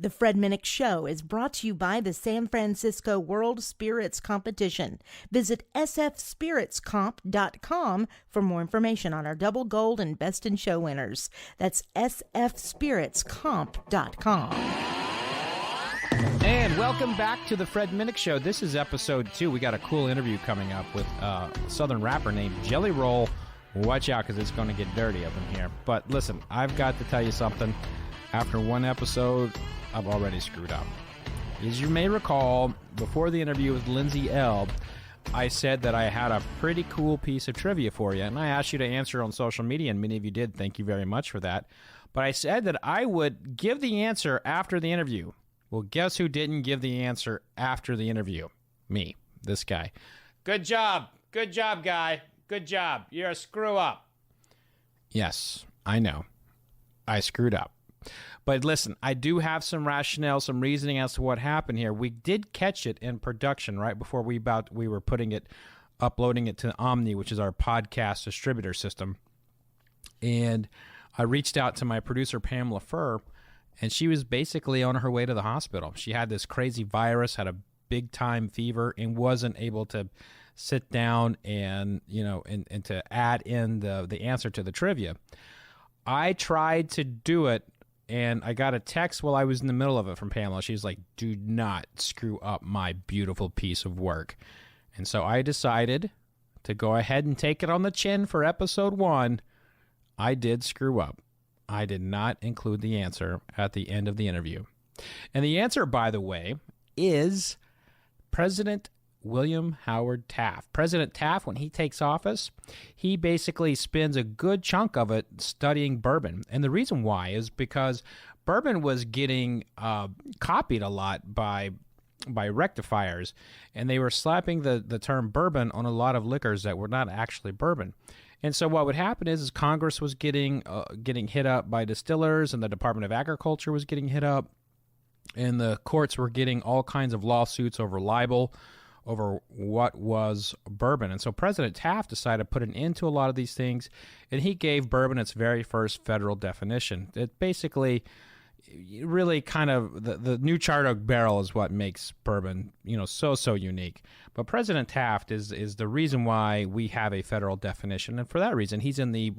The Fred Minnick Show is brought to you by the San Francisco World Spirits Competition. Visit sfspiritscomp.com for more information on our Double Gold and Best in Show winners. That's sfspiritscomp.com. And welcome back to the Fred Minnick Show. This is episode 2. We got a cool interview coming up with a southern rapper named Jelly Roll. Watch out, because it's going to get dirty up in here. But listen, I've got to tell you something. After one episode, I've already screwed up. As you may recall, before the interview with Lindsay L., I said that I had a pretty cool piece of trivia for you, and I asked you to answer on social media, and many of you did. Thank you very much for that. But I said that I would give the answer after the interview. Well, guess who didn't give the answer after the interview? Me, this guy. Good job. Good job, guy. Good job. You're a screw-up. Yes, I know. I screwed up. But listen, I do have some rationale, some reasoning as to what happened here. We did catch it in production right before we were uploading it to Omni, which is our podcast distributor system. And I reached out to my producer, Pamela Furr, and she was basically on her way to the hospital. She had this crazy virus, had a big-time fever, and wasn't able to sit down and, and to add in the answer to the trivia. I tried to do it, and I got a text while I was in the middle of it from Pamela. She was like, do not screw up my beautiful piece of work. And so I decided to go ahead and take it on the chin for episode 1. I did screw up. I did not include the answer at the end of the interview. And the answer, by the way, is President William Howard Taft. President Taft, when he takes office, he basically spends a good chunk of it studying bourbon. And the reason why is because bourbon was getting copied a lot by rectifiers, and they were slapping the term bourbon on a lot of liquors that were not actually bourbon. And so what would happen is Congress was getting hit up by distillers, and the Department of Agriculture was getting hit up, and the courts were getting all kinds of lawsuits over libel, over what was bourbon. And so President Taft decided to put an end to a lot of these things, and he gave bourbon its very first federal definition. It basically really kind of, the new charred oak barrel is what makes bourbon, so unique. But President Taft is the reason why we have a federal definition, and for that reason, he's in the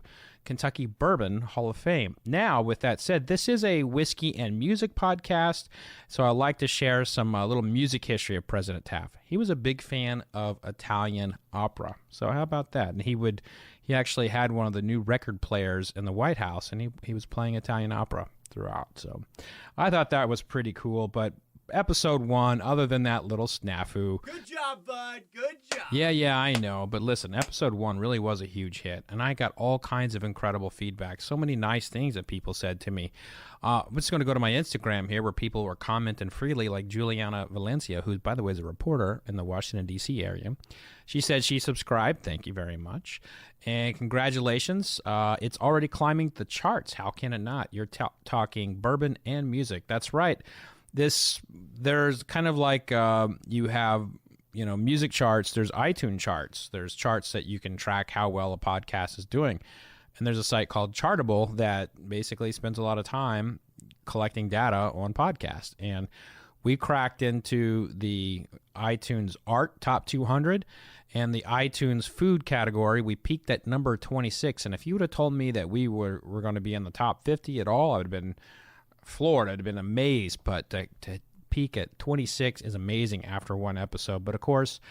Kentucky Bourbon Hall of Fame. Now, with that said, this is a whiskey and music podcast, so I'd like to share some little music history of President Taft. He was a big fan of Italian opera, so how about that? And he actually had one of the new record players in the White House, and he was playing Italian opera throughout. So I thought that was pretty cool. But episode 1, other than that little snafu. Good job, bud. Good job. Yeah, I know. But listen, episode 1 really was a huge hit, and I got all kinds of incredible feedback. So many nice things that people said to me. I'm just going to go to my Instagram here, where people were commenting freely, like Juliana Valencia, who, by the way, is a reporter in the Washington, D.C. area. She said she subscribed. Thank you very much. And congratulations. It's already climbing the charts. How can it not? You're talking bourbon and music. That's right. There's kind of like you have, music charts. There's iTunes charts. There's charts that you can track how well a podcast is doing. And there's a site called Chartable that basically spends a lot of time collecting data on podcasts. And we cracked into the iTunes Art Top 200 and the iTunes Food category. We peaked at number 26. And if you would have told me that we were going to be in the top 50 at all, I would have been floored. I'd have been amazed. But to peak at 26 is amazing after one episode. But of course,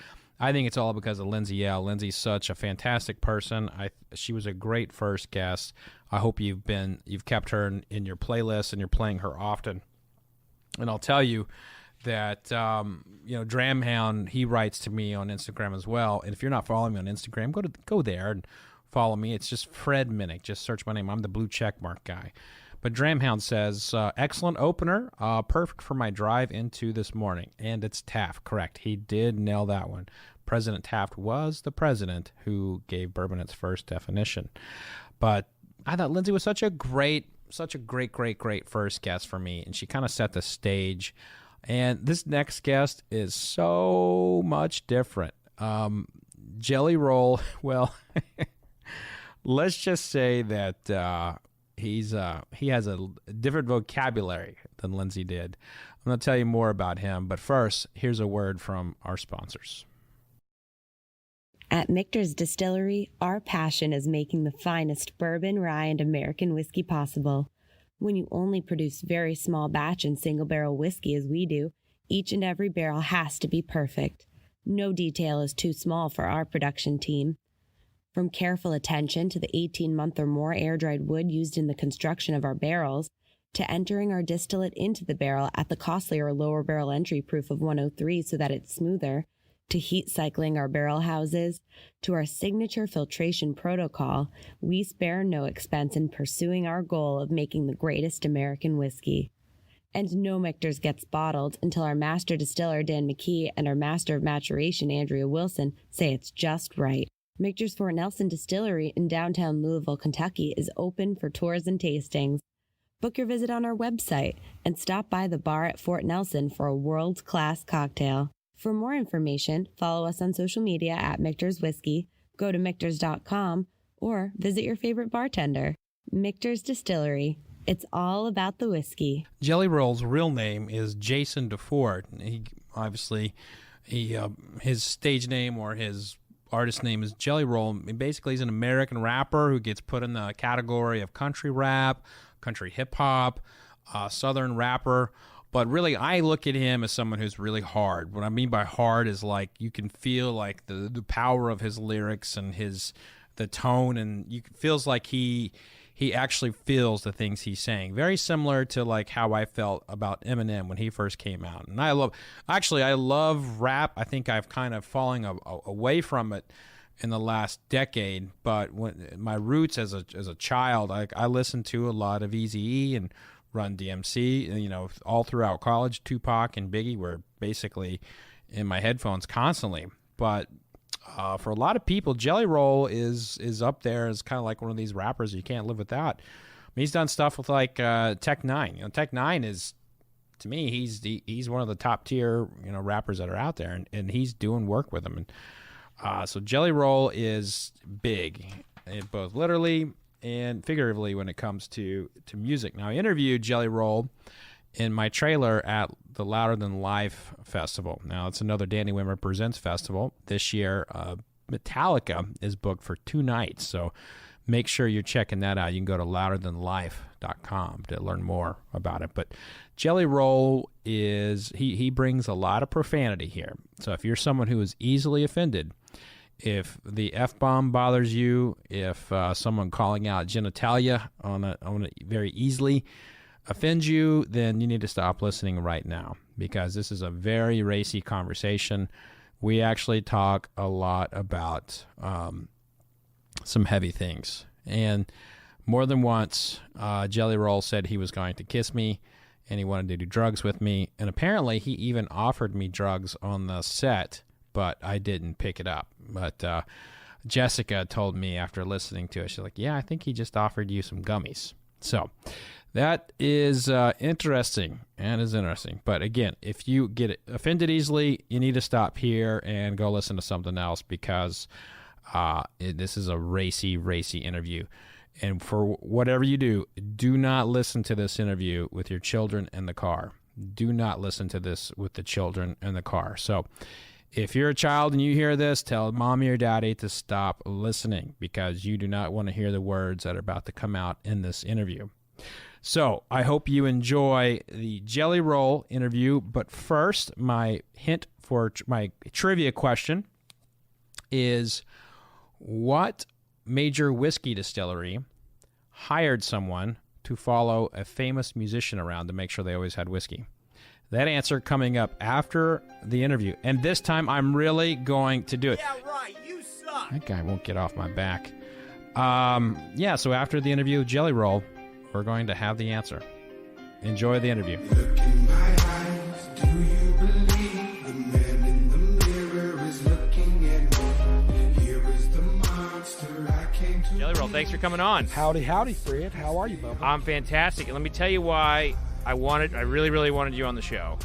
I think it's all because of Lindsay L. Lindsay's such a fantastic person. She was a great first guest. I hope you've kept her in your playlist and you're playing her often. And I'll tell you that Dramhound, he writes to me on Instagram as well. And if you're not following me on Instagram, go there and follow me. It's just Fred Minnick. Just search my name. I'm the blue checkmark guy. But Dramhound says, excellent opener, perfect for my drive into this morning. And it's Taft, correct. He did nail that one. President Taft was the president who gave bourbon its first definition. But I thought Lindsay was such a great first guest for me, and she kind of set the stage. And this next guest is so much different. Jelly Roll, well, let's just say that he has a different vocabulary than Lindsay did. I'm going to tell you more about him, but first, here's a word from our sponsors. At Michter's Distillery, our passion is making the finest bourbon, rye, and American whiskey possible. When you only produce very small batch and single barrel whiskey as we do, each and every barrel has to be perfect. No detail is too small for our production team. From careful attention to the 18-month or more air-dried wood used in the construction of our barrels, to entering our distillate into the barrel at the costlier lower barrel entry proof of 103 so that it's smoother, to heat cycling our barrel houses, to our signature filtration protocol, we spare no expense in pursuing our goal of making the greatest American whiskey. And no Michter's gets bottled until our master distiller Dan McKee and our master of maturation Andrea Wilson say it's just right. Michter's Fort Nelson Distillery in downtown Louisville, Kentucky is open for tours and tastings. Book your visit on our website and stop by the bar at Fort Nelson for a world-class cocktail. For more information, follow us on social media at Michter's Whiskey, go to Michters.com, or visit your favorite bartender. Michter's Distillery. It's all about the whiskey. Jelly Roll's real name is Jason DeFord. He obviously, his stage name or his artist name is Jelly Roll. Basically, he's an American rapper who gets put in the category of country rap, country hip-hop, southern rapper. But really, I look at him as someone who's really hard. What I mean by hard is like you can feel like the power of his lyrics and the tone, and it feels like he actually feels the things he's saying. Very similar to like how I felt about Eminem when he first came out. And I love rap. I think I've kind of fallen away from it in the last decade. But when my roots as a child, I listened to a lot of Eazy-E and Run DMC, all throughout college. Tupac and Biggie were basically in my headphones constantly. But for a lot of people, Jelly Roll is up there as kind of like one of these rappers you can't live without. I mean, he's done stuff with like Tech Nine. Tech Nine is, to me, he's one of the top tier rappers that are out there, and he's doing work with them. And so Jelly Roll is big, both literally and figuratively when it comes to music. Now, I interviewed Jelly Roll in my trailer at the Louder Than Life Festival. Now, it's another Danny Wimmer Presents festival. This year, Metallica is booked for 2 nights, so make sure you're checking that out. You can go to louderthanlife.com to learn more about it. But Jelly Roll he brings a lot of profanity here. So if you're someone who is easily offended, if the F-bomb bothers you, if someone calling out genitalia on it very easily offends you, then you need to stop listening right now, because this is a very racy conversation. We actually talk a lot about some heavy things. And more than once, Jelly Roll said he was going to kiss me and he wanted to do drugs with me. And apparently he even offered me drugs on the set, but I didn't pick it up. But Jessica told me after listening to it, she's like, yeah, I think he just offered you some gummies. So that is interesting. But again, if you get offended easily, you need to stop here and go listen to something else, because this is a racy interview. And for whatever you do not listen to this interview with your children in the car. Do not listen to this with the children in the car. So if you're a child and you hear this, tell mommy or daddy to stop listening, because you do not want to hear the words that are about to come out in this interview. So I hope you enjoy the Jelly Roll interview. But first, my hint for my trivia question is, what major whiskey distillery hired someone to follow a famous musician around to make sure they always had whiskey? That answer coming up after the interview. And this time, I'm really going to do it. Yeah, right. You suck. That guy won't get off my back. So after the interview, Jelly Roll, we're going to have the answer. Enjoy the interview. Look in my eyes, do you believe the man in the mirror is looking at me? Here is the monster I came to. Jelly Roll, thanks for coming on. Howdy, Fred. How are you, Bubba? I'm fantastic. And let me tell you why I really wanted you on the show.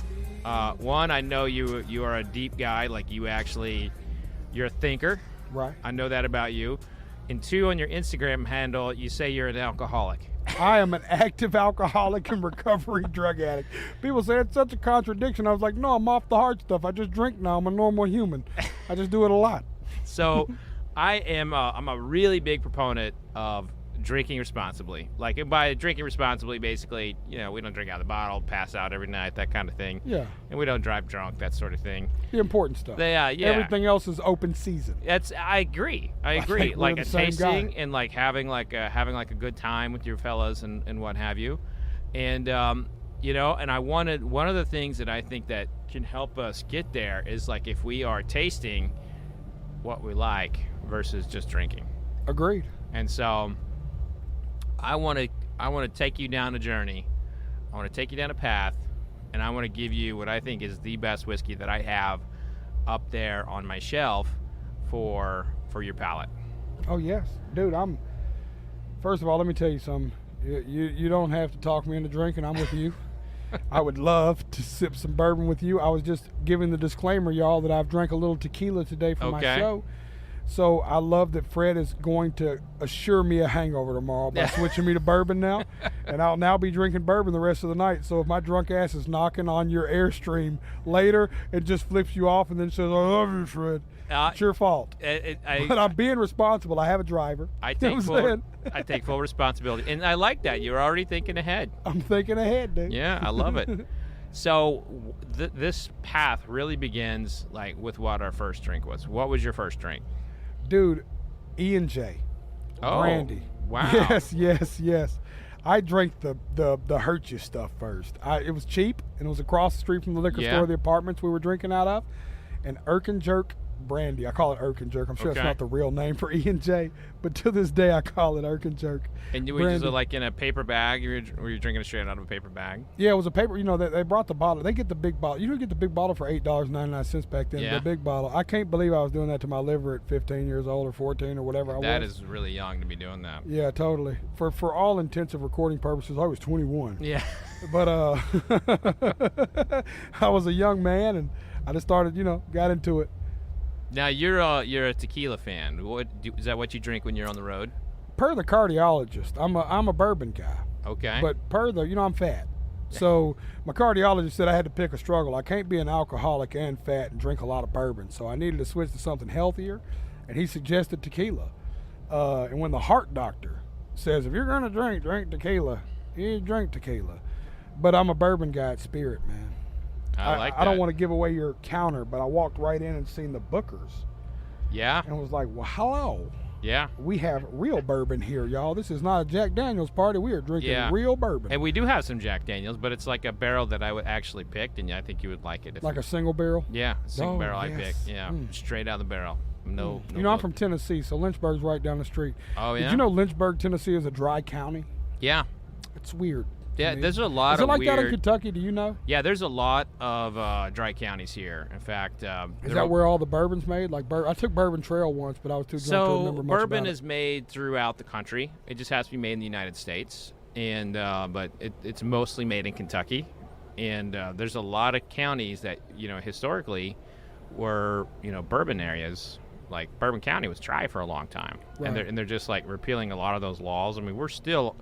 One, I know you are a deep guy. Like, you're a thinker. Right. I know that about you. and 2, on your Instagram handle, you say you're an alcoholic. I am an active alcoholic and recovery drug addict. People say it's such a contradiction. I was like, no, I'm off the hard stuff. I just drink now. I'm a normal human. I just do it a lot. So I'm a really big proponent of drinking responsibly. Like, by drinking responsibly, basically, we don't drink out of the bottle, pass out every night, that kind of thing. Yeah. And we don't drive drunk, that sort of thing. The important stuff. Yeah. Everything else is open season. I agree. think Like we're a the same tasting guy. and like having a good time with your fellas and what have you. And and I wanted, one of the things that I think that can help us get there is like if we are tasting what we like versus just drinking. Agreed. And so I want to take you down a journey. I want to take you down a path, and I want to give you what I think is the best whiskey that I have up there on my shelf for your palate. Oh, yes. Dude, first of all, let me tell you something. You don't have to talk me into drinking. I'm with you. I would love to sip some bourbon with you. I was just giving the disclaimer, y'all, that I've drank a little tequila today for my show. So I love that Fred is going to assure me a hangover tomorrow by switching me to bourbon now. And I'll now be drinking bourbon the rest of the night. So if my drunk ass is knocking on your Airstream later, it just flips you off and then says, I love you, Fred. It's your fault. But I'm being responsible. I have a driver. I take full responsibility. And I like that. You're already thinking ahead. I'm thinking ahead, dude. Yeah, I love it. So this path really begins like with what our first drink was. What was your first drink? Dude, E&J. Oh, brandy. Wow. Yes. I drank the hurt you stuff first. It was cheap, and it was across the street from the liquor store of the apartments we were drinking out of. And Erkin Jerk brandy. I call it Erkin Jerk. I'm sure it's not the real name for E&J, but to this day I call it Erkin Jerk. And you were just like in a paper bag? Were you drinking it straight out of a paper bag? Yeah, it was a paper. They brought the bottle. They get the big bottle. You don't get the big bottle for $8.99 back then. Yeah. The big bottle. I can't believe I was doing that to my liver at 15 years old or 14 or whatever I was. That is really young to be doing that. Yeah, totally. For all intensive recording purposes, I was 21. Yeah. But I was a young man, and I just started, got into it. Now you're a tequila fan. Is that what you drink when you're on the road? Per the cardiologist, I'm a bourbon guy. Okay. But per the, I'm fat. So my cardiologist said I had to pick a struggle. I can't be an alcoholic and fat and drink a lot of bourbon. So I needed to switch to something healthier, and he suggested tequila. And when the heart doctor says, if you're going to drink tequila, you drink tequila. But I'm a bourbon guy at Spirit, man. I like that. I don't want to give away your counter, but I walked right in and seen the Bookers. Yeah. And was like, well, hello. Yeah. We have real bourbon here, y'all. This is not a Jack Daniels party. We are drinking real bourbon. And we do have some Jack Daniels, but it's like a barrel that I would actually pick, and I think you would like it. Like a single barrel? Yeah, single barrel yes. I picked. Yeah, straight out of the barrel. No. I'm from Tennessee, so Lynchburg's right down the street. Oh, yeah? Did you know Lynchburg, Tennessee is a dry county? Yeah. It's weird. Yeah, there's a lot of weird... Is it like that in Kentucky? Do you know? Yeah, there's a lot of dry counties here. In fact... is that where all the bourbon's made? Like I took Bourbon Trail once, but I was too drunk to remember much about it. So bourbon is made throughout the country. It just has to be made in the United States. And but it's mostly made in Kentucky. And there's a lot of counties that, historically were, bourbon areas. Like Bourbon County was dry for a long time. Right. And they're just like repealing a lot of those laws. I mean, we're still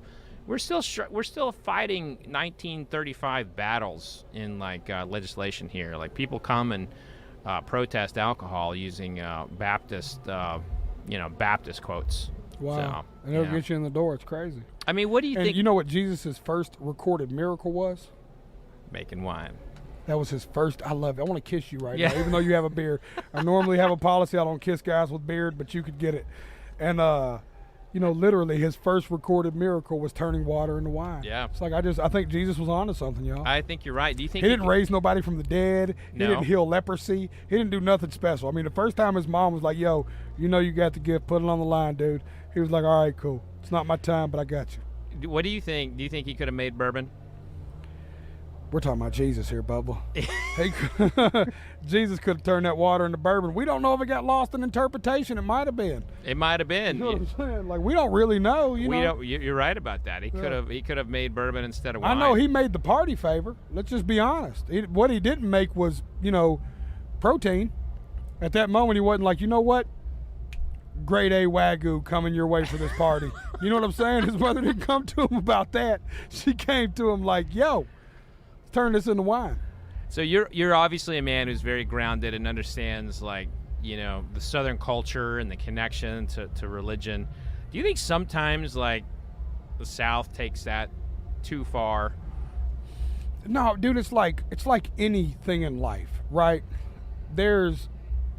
fighting 1935 battles in legislation here. Like people come and protest alcohol using Baptist quotes. Wow, and they'll get you in the door. It's crazy. I mean, what do you think? You know what Jesus' first recorded miracle was? Making wine. That was his first. I love it. I want to kiss you right now, even though you have a beard. I normally have a policy I don't kiss guys with beard, but you could get it. And literally his first recorded miracle was turning water into wine. Yeah. It's like I think Jesus was onto something, y'all. I think you're right. Do you think he didn't raise nobody from the dead? No. He didn't heal leprosy. He didn't do nothing special. I mean, the first time his mom was like, yo, you got the gift, put it on the line, dude. He was like, all right, cool. It's not my time, but I got you. What do you think? Do you think he could have made bourbon? We're talking about Jesus here, Bubba. Jesus could have turned that water into bourbon. We don't know if it got lost in interpretation. It might have been. It might have been. You know what I'm saying? Like, we don't really know. You're right about that. He could have made bourbon instead of wine. I know he made the party favor. Let's just be honest. What he didn't make was, protein. At that moment, he wasn't like, you know what? grade A Wagyu coming your way for this party. You know what I'm saying? His mother didn't come to him about that. She came to him like, yo, turn this into wine. So you're obviously a man who's very grounded and understands, like, you know, the Southern culture and the connection to religion. Do you think sometimes, like, the South takes that too far? No, dude, it's like anything in life, right? There's,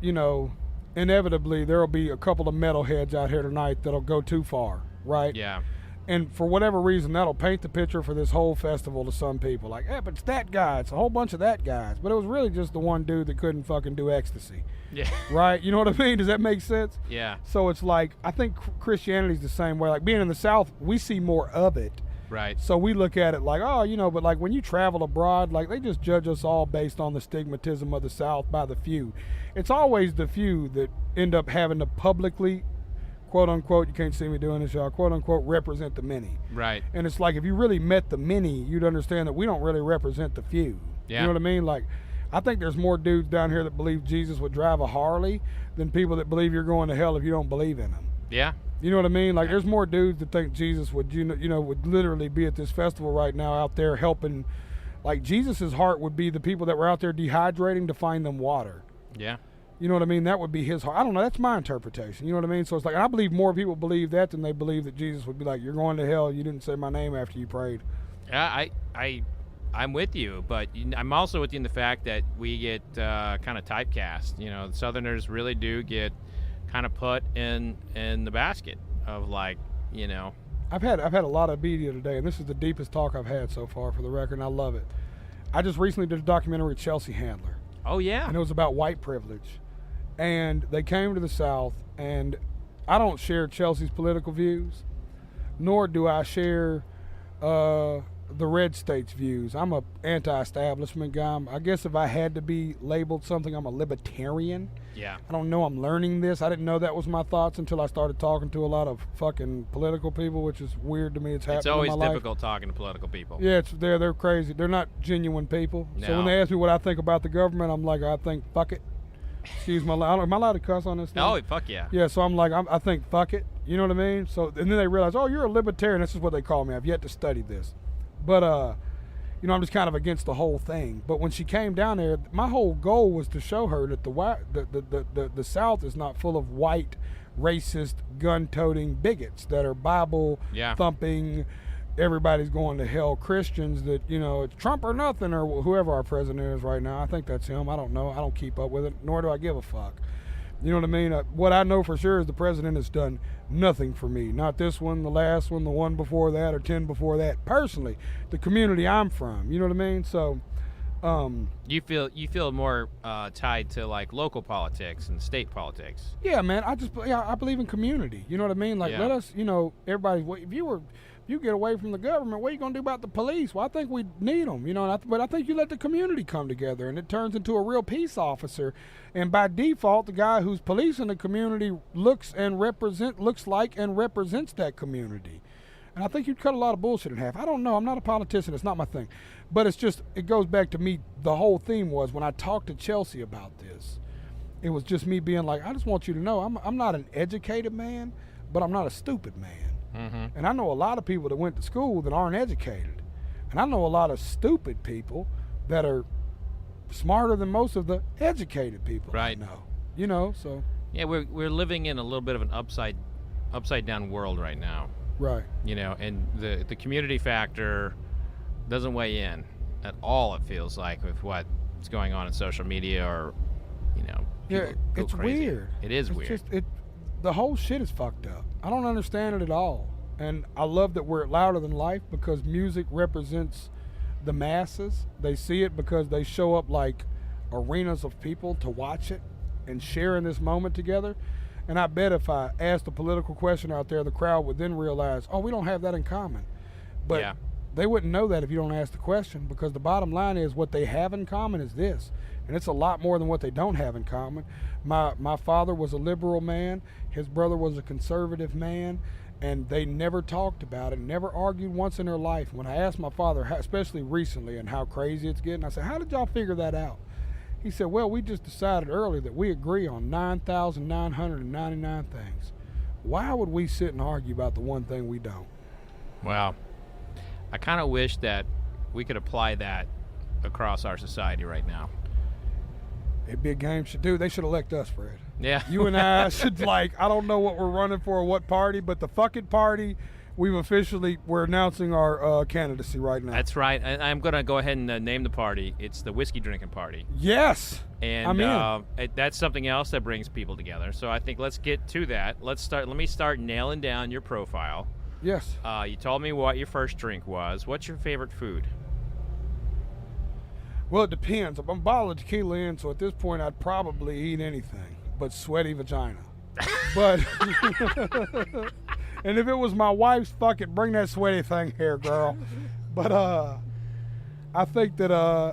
you know, inevitably there'll be a couple of metalheads out here tonight that'll go too far, right? Yeah. And for whatever reason, that'll paint the picture for this whole festival to some people. Like, yeah, but it's that guy. It's a whole bunch of that guys. But it was really just the one dude that couldn't fucking do ecstasy. Yeah. Right? You know what I mean? Does that make sense? Yeah. So it's like, I think Christianity's the same way. Like, being in the South, we see more of it. Right. So we look at it like, oh, you know, but like when you travel abroad, like they just judge us all based on the stigmatism of the South by the few. It's always the few that end up having to publicly, quote unquote, you can't see me doing this, y'all, quote unquote, represent the many. Right. And it's like, if you really met the many, you'd understand that we don't really represent the few. Yeah. You know what I mean? Like, I think there's more dudes down here that believe Jesus would drive a Harley than people that believe you're going to hell if you don't believe in him. Yeah. You know what I mean? Like, there's more dudes that think Jesus would, you know, would literally be at this festival right now out there helping. Like, Jesus's heart would be the people that were out there dehydrating to find them water. Yeah. You know what I mean? That would be his heart. I don't know. That's my interpretation. You know what I mean? So it's like, I believe more people believe that than they believe that Jesus would be like, you're going to hell. You didn't say my name after you prayed. Yeah, I'm with you, but I'm also with you in the fact that we get kind of typecast. You know, the Southerners really do get kind of put in the basket of, like, you know. I've had a lot of media today, and this is the deepest talk I've had so far, for the record, and I love it. I just recently did a documentary with Chelsea Handler. Oh, yeah. And it was about white privilege. And they came to the South, and I don't share Chelsea's political views, nor do I share the red state's views. I'm a anti-establishment guy. I guess if I had to be labeled something, I'm a libertarian. Yeah. I don't know I'm learning this. I didn't know that was my thoughts until I started talking to a lot of fucking political people, which is weird to me. It's happening It's always in my difficult talking to political people. life. Yeah, they're crazy. They're not genuine people. So No. when they ask me what I think about the government, I'm like, I think fuck it. Excuse my language. Am I allowed to cuss on this thing? Oh, fuck yeah. Yeah, so I'm like, I think fuck it. You know what I mean? So, and then they realize, oh, you're a libertarian. This is what they call me. I've yet to study this. But, you know, I'm just kind of against the whole thing. But when she came down there, my whole goal was to show her that the South is not full of white, racist, gun-toting bigots that are Bible-thumping, everybody's going to hell Christians that, you know, it's Trump or nothing, or whoever our president is right now. I think that's him. I don't know. I don't keep up with it, nor do I give a fuck. You know what I mean? What I know for sure is the president has done nothing for me. Not this one, the last one, the one before that, or 10 before that. Personally, the community I'm from. You know what I mean? So, you feel more tied to, like, local politics and state politics. yeah, man. I believe in community. You know what I mean? Like, Yeah. let us, you know, everybody. If you get away from the government, what are you gonna do about the police? Well, I think we need them. You know, but I think you let the community come together, and it turns into a real peace officer. And by default, the guy who's policing the community looks like and represents that community. And I think you'd cut a lot of bullshit in half. I don't know. I'm not a politician. It's not my thing. But it's just, it goes back to me. The whole theme was when I talked to Chelsea about this, it was just me being like, I just want you to know I'm not an educated man, but I'm not a stupid man. Mm-hmm. And I know a lot of people that went to school that aren't educated. And I know a lot of stupid people that are smarter than most of the educated people Right. I know. You know, so. Yeah, we're living in a little bit of an upside down world right now. Right. You know, and the community factor doesn't weigh in at all, it feels like, with what's going on in social media, or, you know, Yeah, people go it's crazy. weird. It is It's weird. just, the whole shit is fucked up. I don't understand it at all. And I love that we're louder than life, because music represents the masses. They see it because they show up like arenas of people to watch it and share in this moment together. And I bet if I asked a political question out there, the crowd would then realize, oh, we don't have that in common. But Yeah. they wouldn't know that if you don't ask the question, because the bottom line is what they have in common is this. And it's a lot more than what they don't have in common. My father was a liberal man. His brother was a conservative man. And they never talked about it, never argued once in their life. When I asked my father, especially recently, and how crazy it's getting, I said, how did y'all figure that out? He said, well, we just decided earlier that we agree on 9,999 things. Why would we sit and argue about the one thing we don't? Wow. I kind of wish that we could apply that across our society right now. It'd be a game. They should elect us, Fred. Yeah. You and I should, I don't know what we're running for or what party, but the fucking party, we're announcing our candidacy right now. That's right. I'm going to go ahead and name the party. It's the whiskey drinking party. Yes. And I'm in. That's something else that brings people together. So I think let's get to that. Let me start nailing down your profile. Yes. You told me what your first drink was. What's your favorite food? Well, it depends. I'm a bottle of tequila in, so at this point I'd probably eat anything but sweaty vagina. But and if it was my wife's, fuck it, bring that sweaty thing here, girl. But I think that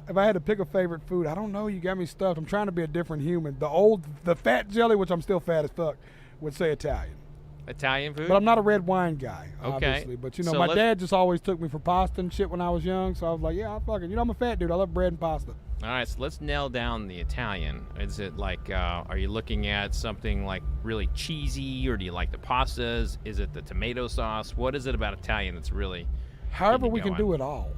if I had to pick a favorite food, I don't know, you got me stuffed. I'm trying to be a different human. The fat jelly, which I'm still fat as fuck, would say Italian. Italian food? But I'm not a red wine guy, Okay. obviously. But, So my dad just always took me for pasta and shit when I was young. So I was like, yeah, I'm fucking, I'm a fat dude. I love bread and pasta. All right, so let's nail down the Italian. Is it are you looking at something like really cheesy, or do you like the pastas? Is it the tomato sauce? What is it about Italian that's really However getting we you can going? do it all.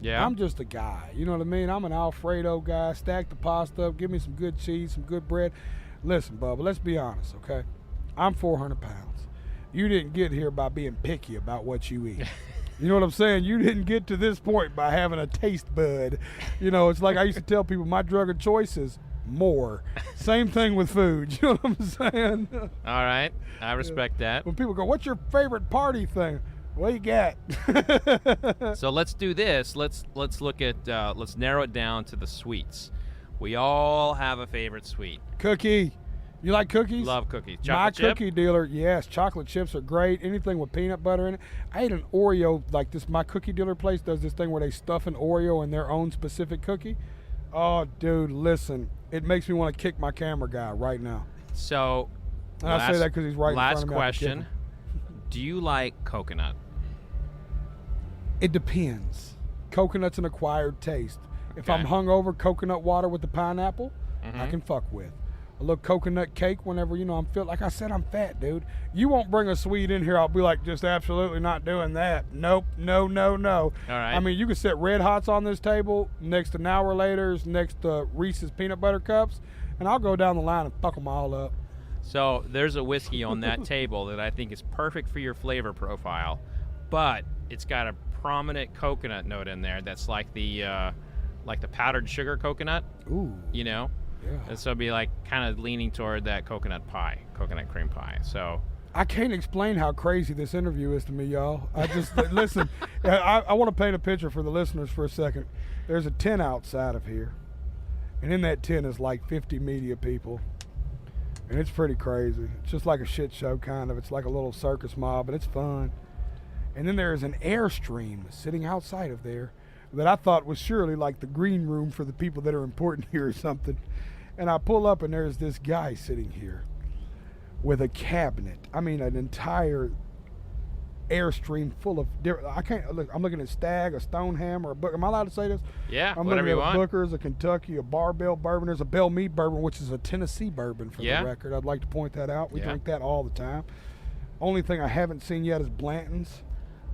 Yeah. I'm just a guy. You know what I mean? I'm an Alfredo guy. Stack the pasta up. Give me some good cheese, some good bread. Listen, Bubba, let's be honest, okay? I'm 400 pounds. You didn't get here by being picky about what you eat. You know what I'm saying? You didn't get to this point by having a taste bud. It's like I used to tell people, my drug of choice is more. Same thing with food. You know what I'm saying? All right, I respect that. When people go, what's your favorite party thing? What you got? So let's do this. Let's look at let's narrow it down to the sweets. We all have a favorite sweet. Cookie. You like cookies? Love cookies. My Chocolate chip? cookie dealer, yes. Chocolate chips are great. Anything with peanut butter in it. I ate an Oreo like this. My cookie dealer place does this thing where they stuff an Oreo in their own specific cookie. Oh, dude, listen. It makes me want to kick my camera guy right now. So, And I say that because he's right in front last of me. question. Do you like coconut? It depends. Coconut's an acquired taste. If Okay. I'm hungover, coconut water with the pineapple, Mm-hmm. I can fuck with. A little coconut cake whenever, I'm like I said, I'm fat, dude. You won't bring a sweet in here, I'll be like, just absolutely not doing that. Nope, no. All right. I mean, you can set Red Hots on this table next to Now Relators, next to Reese's Peanut Butter Cups, and I'll go down the line and fuck them all up. So there's a whiskey on that table that I think is perfect for your flavor profile, but it's got a prominent coconut note in there that's like the powdered sugar coconut. Ooh. Yeah. And so it'd be kind of leaning toward that coconut cream pie. So I can't explain how crazy this interview is to me, y'all. I just, listen, I want to paint a picture for the listeners for a second. There's a tent outside of here, and in that tent is like 50 media people, and it's pretty crazy. It's just like a shit show, kind of. It's like a little circus mob, but it's fun. And then there is an Airstream sitting outside of there that I thought was surely like the green room for the people that are important here or something. And I pull up and there's this guy sitting here with a cabinet. I mean, an entire Airstream full of different. I'm looking at Stag, a Stoneham, or a Book. Am I allowed to say this? yeah, I'm whatever looking you at want. a Booker's, a Kentucky, a Barrell Bourbon. There's a Bell Mead Bourbon, which is a Tennessee bourbon for Yeah. the record. I'd like to point that out. We Yeah. drink that all the time. Only thing I haven't seen yet is Blanton's.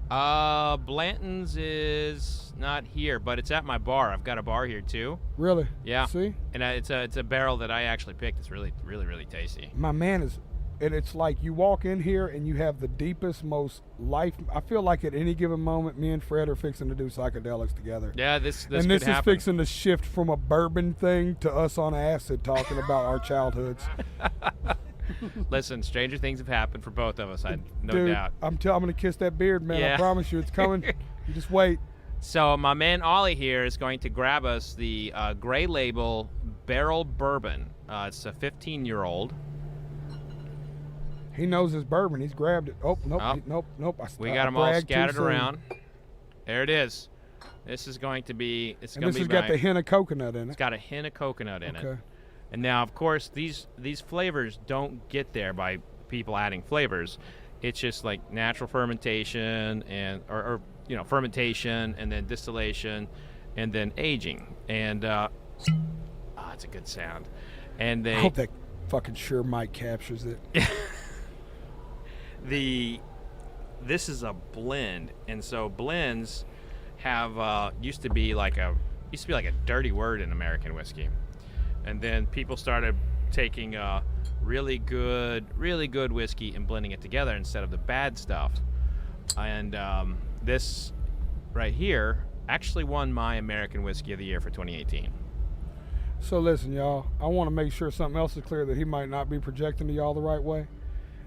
Blanton's is not here, but it's at my bar. I've got a bar here too. Really? Yeah. See? And it's a barrel that I actually picked. It's really, really, really tasty. My man is, and it's like you walk in here and you have the deepest, most life. I feel like at any given moment, me and Fred are fixing to do psychedelics together. Yeah, this and could this is happen. fixing to shift from a bourbon thing to us on acid talking about our childhoods. Listen, stranger things have happened for both of us. No Dude, doubt. I'm gonna kiss that beard, man. Yeah. I promise you, it's coming. You just wait. So my man Ollie here is going to grab us the Gray Label Barrell Bourbon. It's a 15-year-old. He knows his bourbon. He's grabbed it. Oh, nope, Oh. nope. We I got them all bragged too scattered soon. around. There it is. This is going to be. It's And going this to be. has got the hint of coconut in It's it. got a hint of coconut in it. Okay. And now, of course, these flavors don't get there by people adding flavors. It's just like natural fermentation and or fermentation and then distillation and then aging. And it's a good sound. And I hope that fucking sure mic captures it. This is a blend, and so blends have used to be like a dirty word in American whiskey, and then people started taking really good whiskey and blending it together instead of the bad stuff. And this right here actually won my American Whiskey of the Year for 2018. So listen, y'all, I want to make sure something else is clear that he might not be projecting to y'all the right way.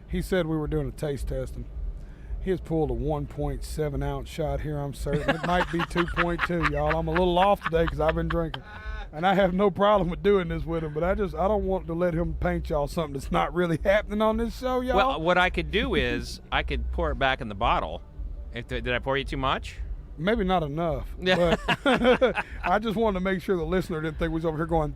He said we were doing a taste testing. He has pulled a 1.7 ounce shot here, I'm certain. It might be 2.2, y'all. I'm a little off today because I've been drinking. And I have no problem with doing this with him, but I don't want to let him paint y'all something that's not really happening on this show, y'all. Well, what I could do is I could pour it back in the bottle. Did I pour you too much? Maybe not enough, but I just wanted to make sure the listener didn't think we was over here going,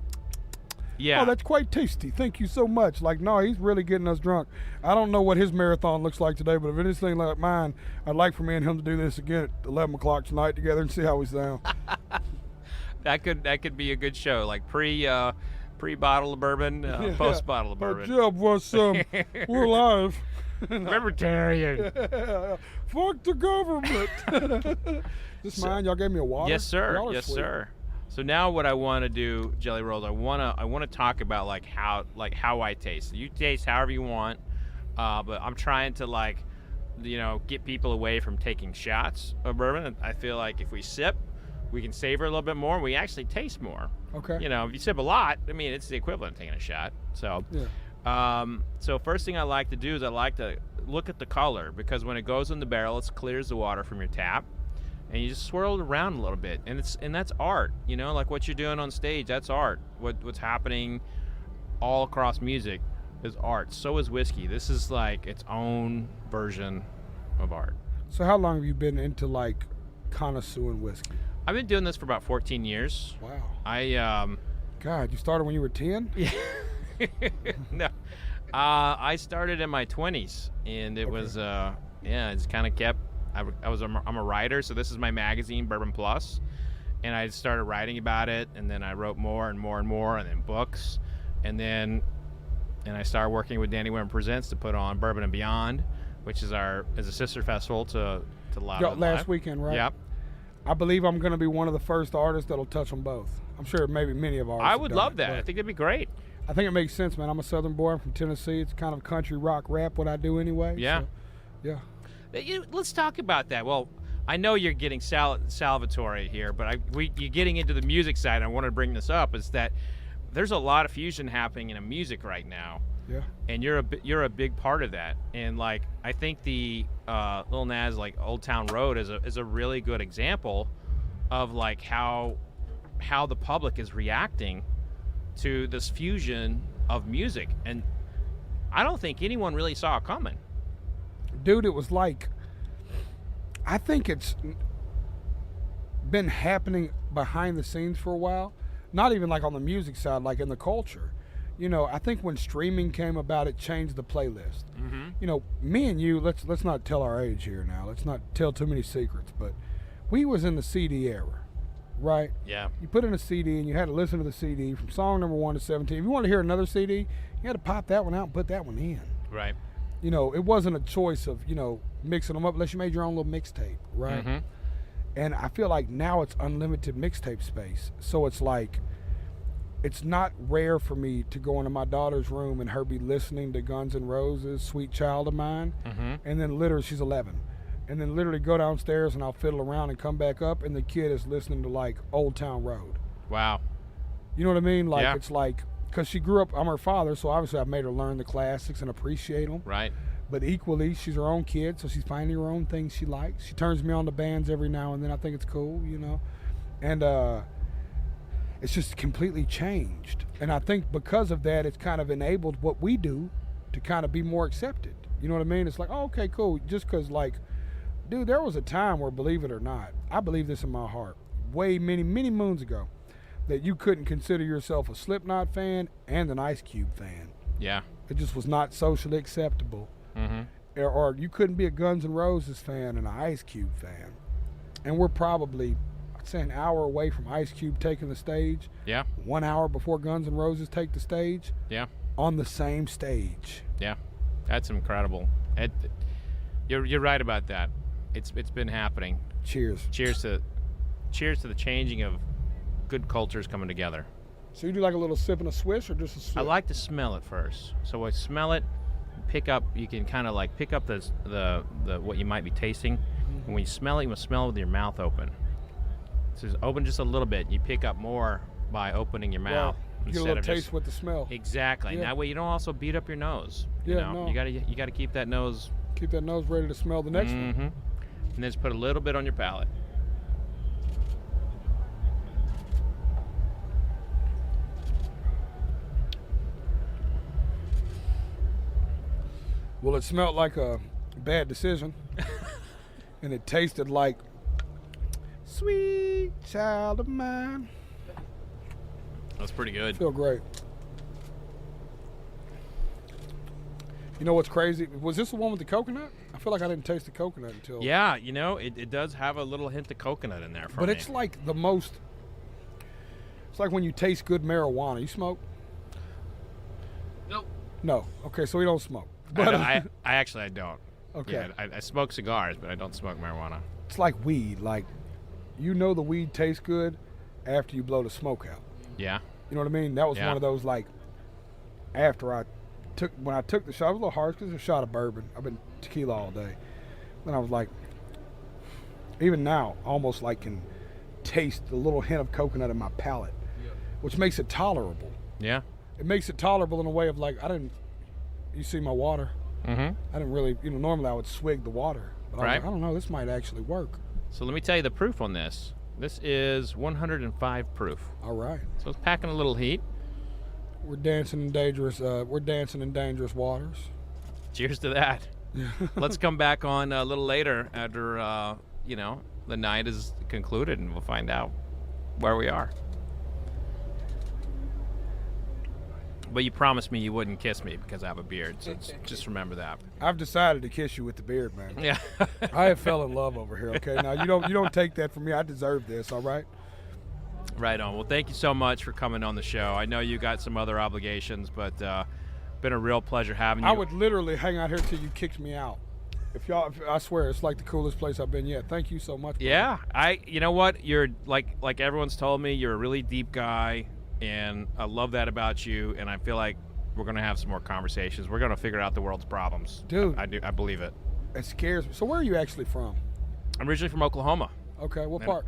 yeah. Oh, that's quite tasty. Thank you so much. Like, no, he's really getting us drunk. I don't know what his marathon looks like today, but if anything like mine, I'd like for me and him to do this again at 11 o'clock tonight together and see how we sound. That could be a good show, like pre-bottle of bourbon, post-bottle of bourbon. Jeb was we're live. Libertarian. Fuck the government. This mine? Y'all gave me a water? Yes, sir. Y'all are Yes, sweet. sir. So now what I want to do, Jelly Rolls, I want to talk about how I taste. You taste however you want, but I'm trying to get people away from taking shots of bourbon. And I feel like if we sip, we can savor a little bit more, and we actually taste more. Okay. If you sip a lot, I mean, it's the equivalent of taking a shot. So, yeah. So first thing I like to do is I like to look at the color, because when it goes in the barrel, it clears the water from your tap, and you just swirl it around a little bit, and that's art. Like what you're doing on stage, that's art. What's happening all across music is art. So is whiskey. This is like its own version of art. So how long have you been into connoisseuring whiskey? I've been doing this for about 14 years. Wow. God, you started when you were 10? Yeah. No. I started in my 20s, and it was it's kind of kept. I'm a writer, so this is my magazine, Bourbon Plus, and I started writing about it, and then I wrote more and more and more, and then books, and I started working with Danny Women Presents to put on Bourbon and Beyond, which is a sister festival to Loud last weekend, right? Yep. I believe I'm going to be one of the first artists that'll touch them both. I'm sure maybe many of ours. I would love that. I think that'd be great. I think it makes sense, man. I'm a Southern boy. I'm from Tennessee. It's kind of country rock rap what I do anyway. Yeah. So, yeah. Let's talk about that. Well, I know you're getting salvatory here, but you're getting into the music side. And I wanted to bring this up is that there's a lot of fusion happening in music right now. Yeah. And you're a big part of that. And I think the Lil Nas Old Town Road is a really good example of how the public is reacting to this fusion of music, and I don't think anyone really saw it coming. Dude, it was I think it's been happening behind the scenes for a while. Not even on the music side, in the culture. I think when streaming came about, it changed the playlist. Mm-hmm. Me and you, let's not tell our age here now. Let's not tell too many secrets, but we was in the CD era, right? Yeah. You put in a CD and you had to listen to the CD from song number 1 to 17. If you wanted to hear another CD, you had to pop that one out and put that one in. Right. It wasn't a choice of, mixing them up unless you made your own little mixtape, right? Mm-hmm. And I feel like now it's unlimited mixtape space. So it's it's not rare for me to go into my daughter's room and her be listening to Guns N' Roses, Sweet Child of Mine, mm-hmm. and then literally, she's 11, and then literally go downstairs and I'll fiddle around and come back up and the kid is listening to Old Town Road. Wow. You know what I mean? Yeah. It's because she grew up, I'm her father, so obviously I've made her learn the classics and appreciate them. Right. But equally, she's her own kid, so she's finding her own things she likes. She turns me on to bands every now and then. I think it's cool, and it's just completely changed. And I think because of that, it's kind of enabled what we do to kind of be more accepted. You know what I mean? It's oh, okay, cool. Just because, dude, there was a time where, believe it or not, I believe this in my heart, way many, many moons ago, that you couldn't consider yourself a Slipknot fan and an Ice Cube fan. Yeah. It just was not socially acceptable. Mm-hmm. Or you couldn't be a Guns N' Roses fan and an Ice Cube fan. And we're probably, I'd say an hour away from Ice Cube taking the stage. Yeah. 1 hour before Guns N' Roses take the stage. Yeah. On the same stage. Yeah. That's incredible. You're right about that. It's been happening. Cheers. Cheers to the changing of good cultures coming together. So you do like a little sip and a swish, or just a sip? I like to smell it first. So I smell it, you can kind of like pick up the what you might be tasting. And when you smell it, you must smell it with your mouth open. So just open just a little bit. You pick up more by opening your mouth. You get a little taste with the smell. Exactly. Yeah. And that way you don't also beat up your nose. You Yeah, know? no. You gotta keep that nose. Keep that nose ready to smell the next one. And then just put a little bit on your palate. Well, it smelled like a bad decision, and it tasted like sweet child of mine. That's pretty good. Feel great. You know what's crazy? Was this the one with the coconut? I feel like I didn't taste the coconut until. Yeah, you know, it does have a little hint of coconut in there for But me. it's like the most. It's like when you taste good marijuana. You smoke? Nope. No. Okay, so we don't smoke. But I actually don't. Okay. Yeah, I smoke cigars, but I don't smoke marijuana. it's like weed. Like, you know the weed tastes good after you blow the smoke out. Yeah. You know what I mean? That was Yeah. one of those, like, when I took the shot, it was a little harsh because it's a shot of bourbon. I've been tequila all day. And I was like, even now, almost like can taste the little hint of coconut in my palate, which makes it tolerable. Yeah. It makes it tolerable in a way of like, you see my water? Mm-hmm. I didn't really, normally I would swig the water. But I was Right. like, I don't know, this might actually work. So let me tell you the proof on this. This is 105 proof. All right. So it's packing a little heat. We're dancing in dangerous waters. Cheers to that. Let's come back on a little later after, the night is concluded, and we'll find out where we are. But you promised me you wouldn't kiss me because I have a beard, so just remember that. I've decided to kiss you with the beard, man. Yeah. I have fell in love over here, okay? Now, you don't take that from me. I deserve this, all right? Right on. Well, thank you so much for coming on the show. I know you got some other obligations, but been a real pleasure having you. I would literally hang out here till you kicked me out. I swear, it's like the coolest place I've been yet. Thank you so much. Yeah. You know what? You're like everyone's told me, you're a really deep guy, and I love that about you, and I feel like we're going to have some more conversations. We're going to figure out the world's problems. Dude. I believe it. It scares me. So where are you actually from? I'm originally from Oklahoma. Okay, what part?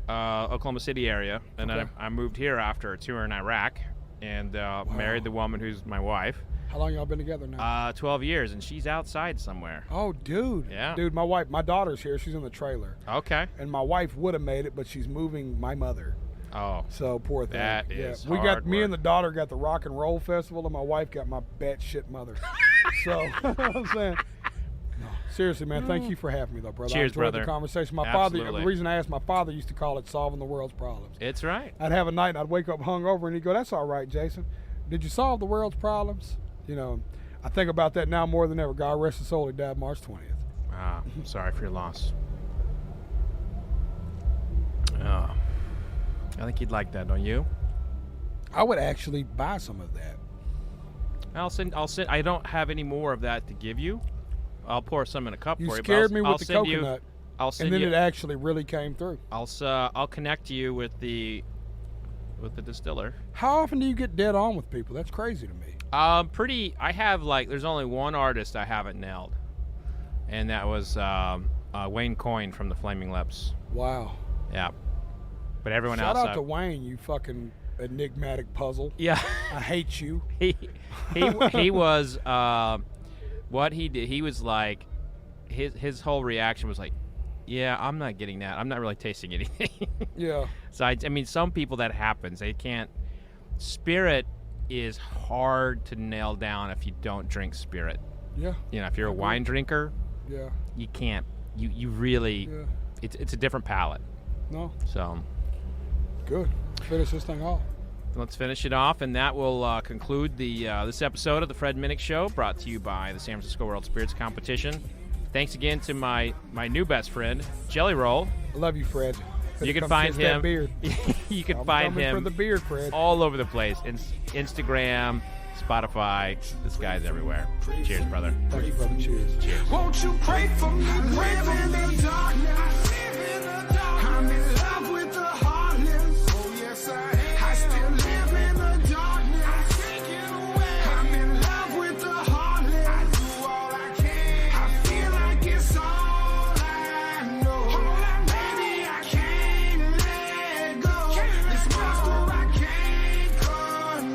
Oklahoma City area, and Okay. then I moved here after a tour in Iraq, and married the woman who's my wife. How long y'all been together now? 12 years, and she's outside somewhere. Oh, dude. Yeah. Dude, my daughter's here. She's in the trailer. Okay. And my wife would have made it, but she's moving my mother. Oh. So poor thing. That is We hard got me work. and the daughter got the rock and roll festival, and my wife got my batshit mother. So you know what I'm saying. No, seriously, man. Thank you for having me, though, brother. Cheers, I enjoyed brother. the conversation. My father. Absolutely. The reason I asked, my father used to call it solving the world's problems. It's right. I'd have a night, and I'd wake up hungover, and he'd go, "That's all right, Jason. Did you solve the world's problems?" You know, I think about that now more than ever. God rest his soul. He died March 20th. I'm sorry for your loss. I think you'd like that, don't you? I would actually buy some of that. I'll send. I don't have any more of that to give you. I'll pour some in a cup You for you. scared but me I'll with the send you- coconut, I'll and send then you. it actually really came through. I'll connect you with the distiller. How often do you get dead on with people? That's crazy to me. I have there's only one artist I haven't nailed, and that was Wayne Coyne from the Flaming Lips. Wow. Yeah. But everyone Shout else. out to Wayne, you fucking enigmatic puzzle. Yeah. I hate you. he was what he did. He was like his whole reaction was like, yeah, I'm not getting that. I'm not really tasting anything. Yeah. So I mean, some people that happens. They can't. Spirit is hard to nail down if you don't drink spirit. Yeah. You know, if you're a wine drinker, Yeah. you can't. You really. Yeah. It's a different palate. No. So Good. Finish this thing off. let's finish it off, and that will conclude this episode of the Fred Minnick Show, brought to you by the San Francisco World Spirits Competition. Thanks again to my new best friend, Jelly Roll. I love you, Fred. You can Come find kiss that him. beard. You can I'm find coming him for the beard, Fred. all over the place. Instagram, Spotify. This guy's everywhere. Cheers, brother. Thank you, brother. Cheers. Won't you pray for me? Live in the darkness. I'm in love with the heartless. Oh yes, I am. I still live in the darkness. I take it away. I'm in love with the heartless. I do all I can. I feel like it's all I know. Baby, I can't let go. This monster I can't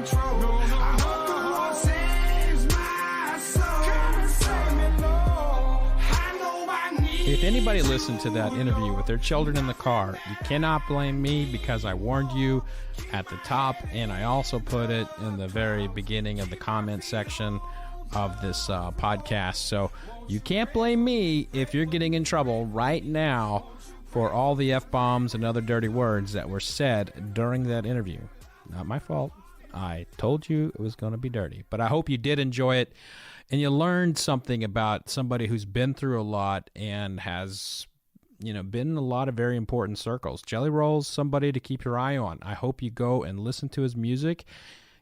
control. I hope the Lord saves my soul. Come and save me, Lord. I know I need. If anybody listened to that interview with their children in the car, you cannot blame me because I warned you at the top, and I also put it in the very beginning of the comment section of this podcast. So you can't blame me if you're getting in trouble right now for all the F-bombs and other dirty words that were said during that interview. Not my fault. I told you it was going to be dirty, but I hope you did enjoy it and you learned something about somebody who's been through a lot and has, been in a lot of very important circles. Jelly Roll's somebody to keep your eye on. I hope you go and listen to his music.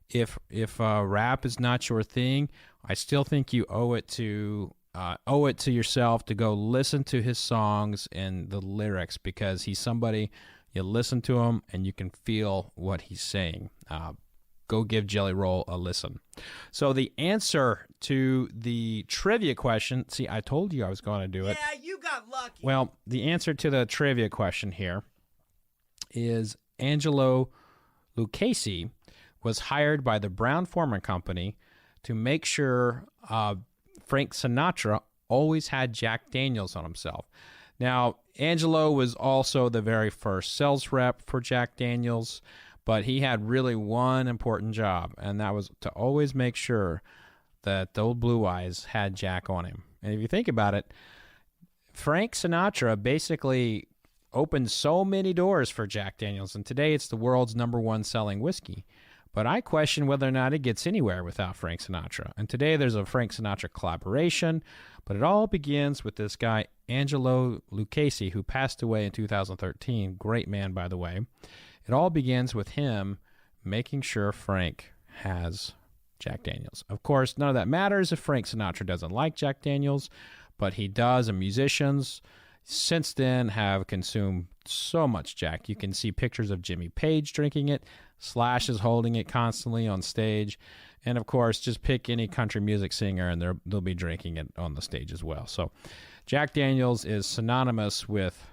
If rap is not your thing, I still think you owe it to yourself to go listen to his songs and the lyrics, because he's somebody you listen to him and you can feel what he's saying. Go give Jelly Roll a listen. So the answer to the trivia question, see, I told you I was going to do it. Yeah, you got lucky. Well, the answer to the trivia question here is Angelo Lucchese was hired by the Brown-Forman Company to make sure Frank Sinatra always had Jack Daniels on himself. Now, Angelo was also the very first sales rep for Jack Daniels, but he had really one important job, and that was to always make sure that the old Blue Eyes had Jack on him. And if you think about it, Frank Sinatra basically opened so many doors for Jack Daniels, and today it's the world's #1 selling whiskey. But I question whether or not it gets anywhere without Frank Sinatra. And today there's a Frank Sinatra collaboration, but it all begins with this guy, Angelo Lucchese, who passed away in 2013. Great man, by the way. It all begins with him making sure Frank has Jack Daniels. Of course, none of that matters if Frank Sinatra doesn't like Jack Daniels, but he does, and musicians since then have consumed so much Jack. You can see pictures of Jimmy Page drinking it. Slash is holding it constantly on stage. And, of course, just pick any country music singer, and they'll be drinking it on the stage as well. So Jack Daniels is synonymous with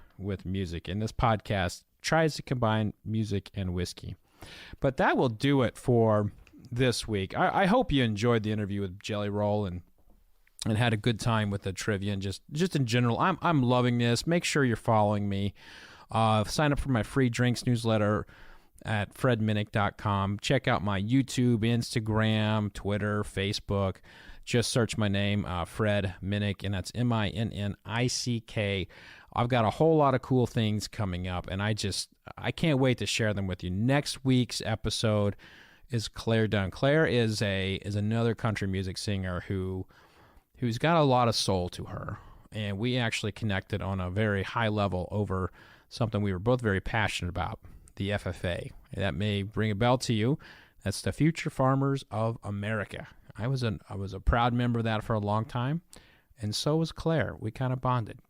music, and this podcast tries to combine music and whiskey. But that will do it for this week. I hope you enjoyed the interview with Jelly Roll and had a good time with the trivia and just in general. I'm loving this. Make sure you're following me. Sign up for my free drinks newsletter at fredminnick.com. Check out my YouTube, Instagram, Twitter, Facebook. Just search my name, Fred Minnick, and that's Minnick. I've got a whole lot of cool things coming up, and I can't wait to share them with you. Next week's episode is Claire Dunn. Claire is another country music singer who's got a lot of soul to her, and we actually connected on a very high level over something we were both very passionate about, the FFA. That may ring a bell to you. That's the Future Farmers of America. I was a proud member of that for a long time, and so was Claire. We kind of bonded.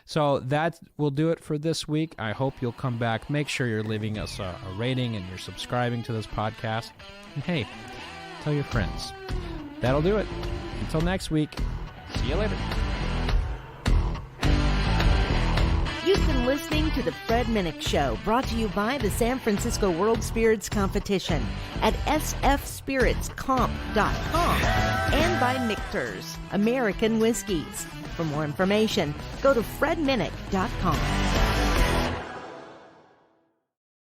So that will do it for this week. I hope you'll come back. Make sure you're leaving us a rating and you're subscribing to this podcast. And hey, tell your friends. That'll do it. Until next week, see you later. You've been listening to The Fred Minnick Show, brought to you by the San Francisco World Spirits Competition at sfspiritscomp.com and by Michter's American Whiskies. For more information, go to fredminnick.com.